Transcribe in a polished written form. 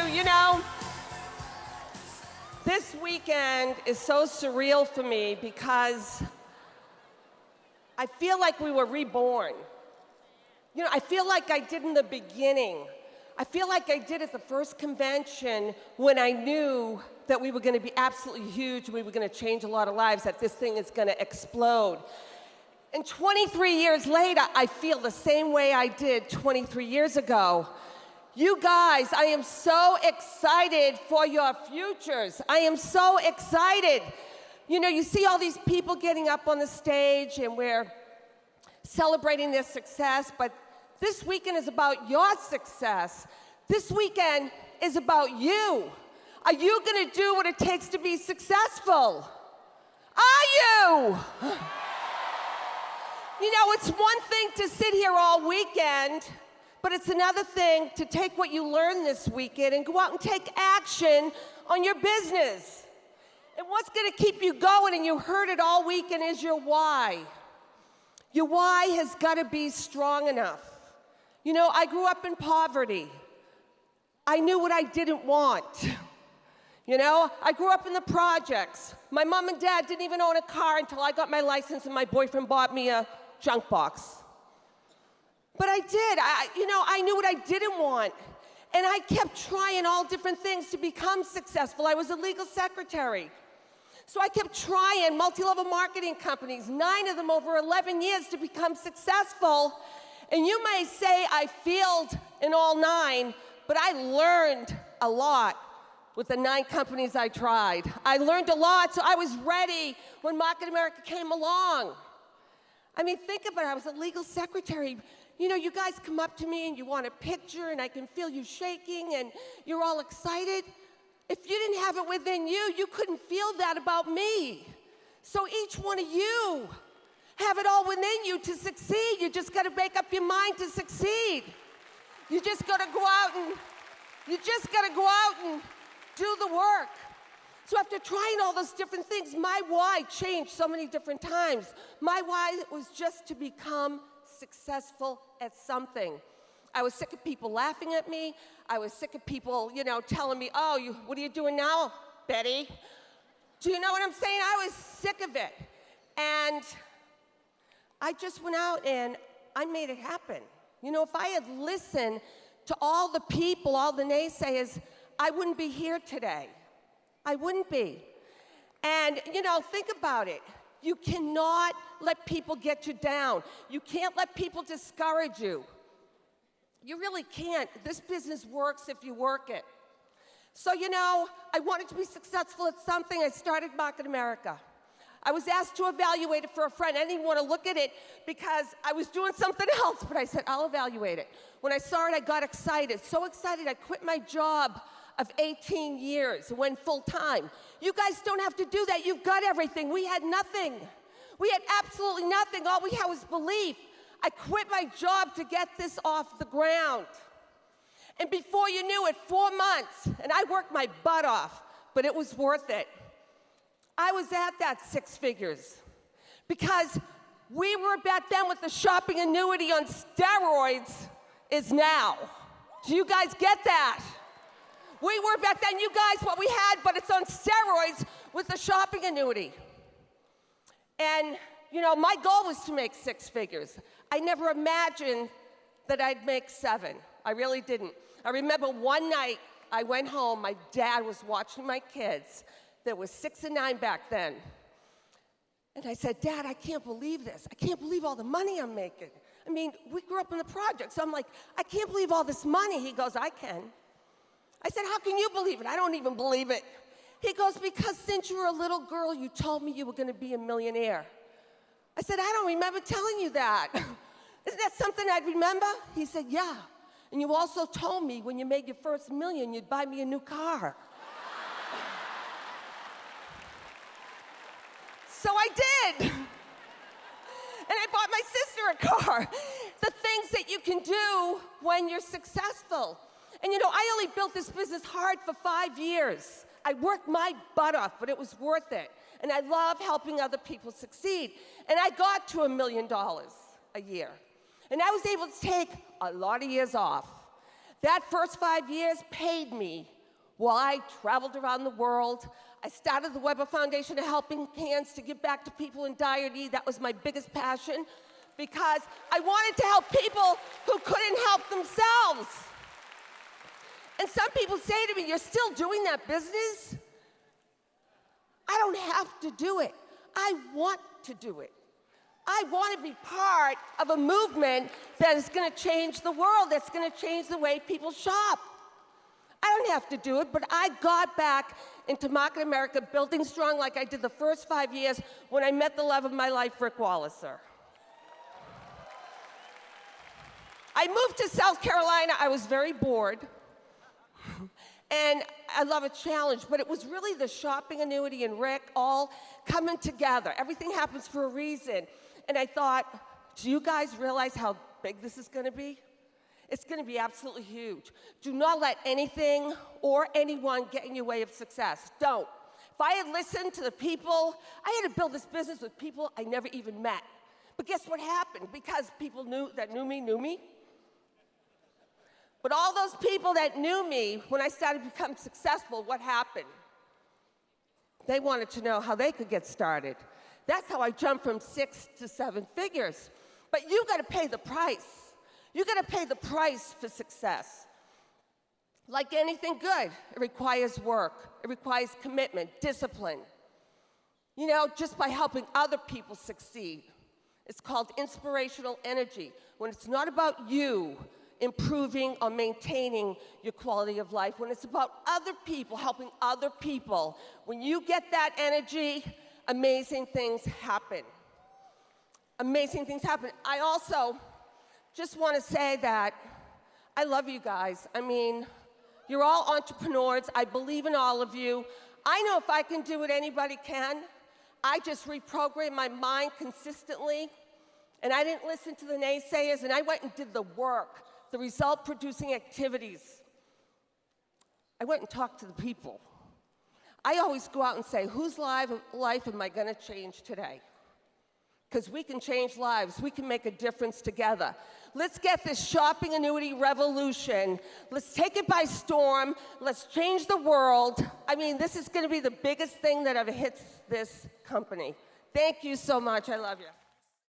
you know, this weekend is so surreal for me because I feel like we were reborn. You know, I feel like I did in the beginning. I feel like I did at the first convention when I knew that we were going to be absolutely huge and we were going to change a lot of lives, that this thing is going to explode. And 23 years later, I feel the same way I did 23 years ago. You guys, I am so excited for your futures. I am so excited. You know, you see all these people getting up on the stage and we're celebrating their success, but this weekend is about your success. This weekend is about you. Are you gonna do what it takes to be successful? Are you? You know, it's one thing to sit here all weekend, but it's another thing to take what you learned this weekend and go out and take action on your business. And what's gonna keep you going, and you heard it all weekend, is your why. Your why has gotta be strong enough. You know, I grew up in poverty. I knew what I didn't want. You know, I grew up in the projects. My mom and dad didn't even own a car until I got my license and my boyfriend bought me a junk box. But I did. I knew what I didn't want. And I kept trying all different things to become successful. I was a legal secretary. So I kept trying multi-level marketing companies, 9 of them over 11 years to become successful. And you may say I failed in all 9, but I learned a lot with the 9 companies I tried. I learned a lot, so I was ready when Market America came along. I mean, think about it. I was a legal secretary. You know, you guys come up to me and you want a picture and I can feel you shaking and you're all excited. If you didn't have it within you, you couldn't feel that about me. So each one of you have it all within you to succeed. You just gotta make up your mind to succeed. You just gotta go out and do the work. So after trying all those different things, my why changed so many different times. My why was just to become successful at something. I was sick of people laughing at me. I was sick of people, you know, telling me, oh, what are you doing now, Betty? Do you know what I'm saying? I was sick of it. And I just went out and I made it happen. You know, if I had listened to all the people, all the naysayers, I wouldn't be here today. I wouldn't be. And, you know, think about it. You cannot let people get you down. You can't let people discourage you. You really can't. This business works if you work it. So, you know, I wanted to be successful at something. I started Market America. I was asked to evaluate it for a friend. I didn't want to look at it because I was doing something else, but I said, I'll evaluate it. When I saw it, I got excited. So excited, I quit my job of 18 years and went full time. You guys don't have to do that. You've got everything. We had nothing. We had absolutely nothing. All we had was belief. I quit my job to get this off the ground. And before you knew it, 4 months, and I worked my butt off, but it was worth it. I was at that 6 figures because we were back then with the shopping annuity on steroids is now. Do you guys get that? We were back then, you guys, what we had, but it's on steroids with the shopping annuity. And, you know, my goal was to make 6 figures. I never imagined that I'd make 7. I really didn't. I remember one night I went home, my dad was watching my kids. There was 6 and 9 back then. And I said, Dad, I can't believe this. I can't believe all the money I'm making. I mean, we grew up in the projects. So I'm like, I can't believe all this money. He goes, I can. I said, how can you believe it? I don't even believe it. He goes, because since you were a little girl, you told me you were going to be a millionaire. I said, I don't remember telling you that. Isn't that something I'd remember? He said, yeah. And you also told me when you made your first million, you'd buy me a new car. So I did. And I bought my sister a car. The things that you can do when you're successful. And you know, I only built this business hard for 5 years. I worked my butt off, but it was worth it. And I love helping other people succeed. And I got to $1 million a year. And I was able to take a lot of years off. That first 5 years paid me Well, I traveled around the world. I started the Weber Foundation of Helping Hands to give back to people in dire need. That was my biggest passion because I wanted to help people who couldn't help themselves. And some people say to me, "You're still doing that business?" I don't have to do it. I want to do it. I want to be part of a movement that is going to change the world, that's going to change the way people shop. I don't have to do it, but I got back into Market America, building strong like I did the first 5 years when I met the love of my life, Rick Walliser. I moved to South Carolina. I was very bored. And I love a challenge, but it was really the shopping annuity and Rick all coming together. Everything happens for a reason. And I thought, do you guys realize how big this is going to be? It's going to be absolutely huge. Do not let anything or anyone get in your way of success. Don't. If I had listened to the people, I had to build this business with people I never even met. But guess what happened? Because people knew me. But all those people that knew me, when I started to become successful, what happened? They wanted to know how they could get started. That's how I jumped from 6 to 7 figures. But you got to pay the price. You got to pay the price for success. Like anything good, it requires work. It requires commitment, discipline. You know, just by helping other people succeed. It's called inspirational energy. When it's not about you improving or maintaining your quality of life, when it's about other people, helping other people, when you get that energy, amazing things happen. Amazing things happen. I also just want to say that I love you guys. I mean, you're all entrepreneurs. I believe in all of you. I know if I can do it, anybody can. I just reprogram my mind consistently, and I didn't listen to the naysayers, and I went and did the work, the result-producing activities. I went and talked to the people. I always go out and say, whose life am I going to change today? Because we can change lives. We can make a difference together. Let's get this shopping annuity revolution. Let's take it by storm. Let's change the world. I mean, this is going to be the biggest thing that ever hits this company. Thank you so much. I love you.